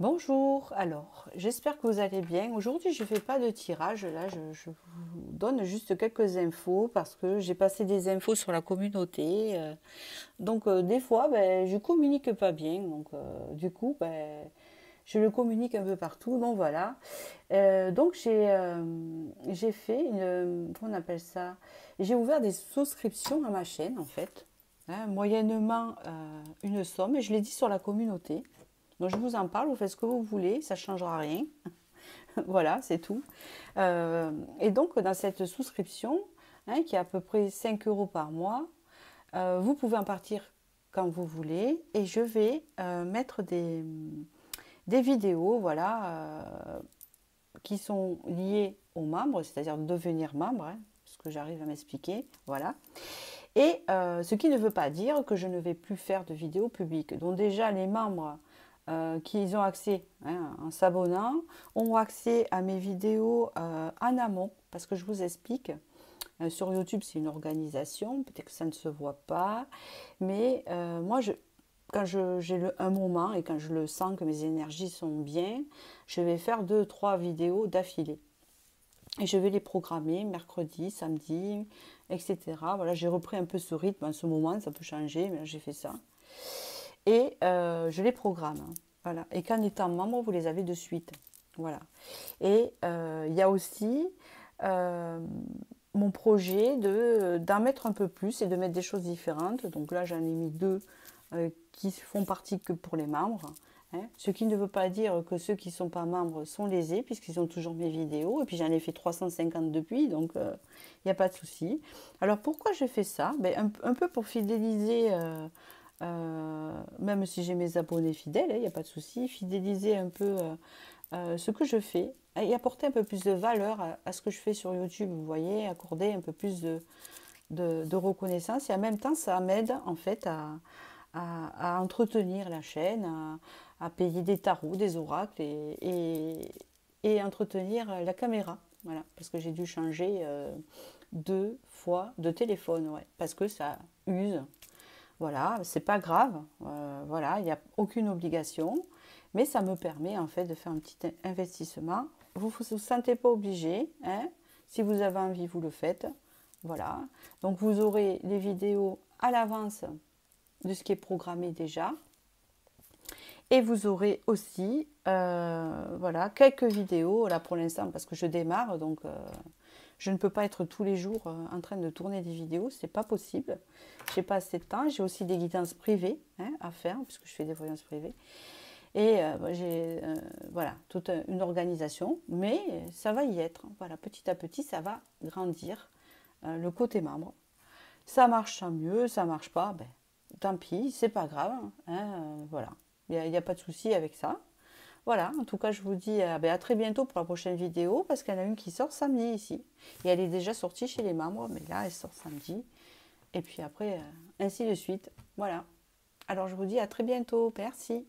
Bonjour, alors j'espère que vous allez bien. Aujourd'hui je ne fais pas de tirage, là je vous donne juste quelques infos parce que j'ai passé des infos sur la communauté. Des fois je communique pas bien, du coup je le communique un peu partout. Donc voilà. J'ai fait comment on appelle ça? J'ai ouvert des souscriptions à ma chaîne en fait, hein, moyennement une somme et je l'ai dit sur la communauté. Donc je vous en parle, vous faites ce que vous voulez, ça ne changera rien. Voilà, c'est tout. Et donc dans cette souscription, hein, qui est à peu près 5 euros par mois, vous pouvez en partir quand vous voulez et je vais mettre des vidéos voilà, qui sont liées aux membres, c'est-à-dire devenir membre, hein, ce que j'arrive à m'expliquer. Voilà. Et ce qui ne veut pas dire que je ne vais plus faire de vidéos publiques. Donc déjà, les membres qui ont accès, hein, en s'abonnant, ont accès à mes vidéos en amont, parce que je vous explique. Sur YouTube, c'est une organisation, peut-être que ça ne se voit pas, mais moi, quand j'ai un moment et quand je le sens que mes énergies sont bien, je vais faire 2, 3 vidéos d'affilée. Et je vais les programmer mercredi, samedi, etc. Voilà, j'ai repris un peu ce rythme en ce moment, ça peut changer, mais là j'ai fait ça. Et je les programme. Voilà. Et qu'en étant membre, vous les avez de suite. Voilà. Et il y a aussi euh, mon projet d'en mettre un peu plus et de mettre des choses différentes. Donc là, j'en ai mis 2 qui font partie que pour les membres. Hein. Ce qui ne veut pas dire que ceux qui ne sont pas membres sont lésés, puisqu'ils ont toujours mes vidéos. Et puis j'en ai fait 350 depuis, donc il n'y a pas de souci. Alors pourquoi je fais ça? Un peu pour fidéliser, même si j'ai mes abonnés fidèles, il n'y a pas de souci, fidéliser un peu ce que je fais et apporter un peu plus de valeur à ce que je fais sur YouTube, vous voyez, accorder un peu plus de reconnaissance et en même temps ça m'aide en fait à entretenir la chaîne, à payer des tarots, des oracles et entretenir la caméra. Voilà, parce que j'ai dû changer 2 fois de téléphone, ouais, parce que ça use. Voilà, c'est pas grave, voilà, il n'y a aucune obligation, mais ça me permet en fait de faire un petit investissement. Vous ne vous sentez pas obligé, hein, si vous avez envie, vous le faites. Voilà, donc vous aurez les vidéos à l'avance de ce qui est programmé déjà. Et vous aurez aussi voilà, quelques vidéos, là pour l'instant, parce que je démarre, je ne peux pas être tous les jours en train de tourner des vidéos, c'est pas possible. Je n'ai pas assez de temps. J'ai aussi des guidances privées, hein, à faire, puisque je fais des voyances privées. Et j'ai voilà, toute une organisation, mais ça va y être. Voilà, petit à petit, ça va grandir le côté membre. Ça marche tant mieux, ça marche pas, tant pis, c'est pas grave. Hein, voilà, il n'y a pas de souci avec ça. Voilà, en tout cas, je vous dis à très bientôt pour la prochaine vidéo, parce qu'il y en a une qui sort samedi ici. Et elle est déjà sortie chez les membres, mais là, elle sort samedi. Et puis après, ainsi de suite. Voilà. Alors, je vous dis à très bientôt. Merci.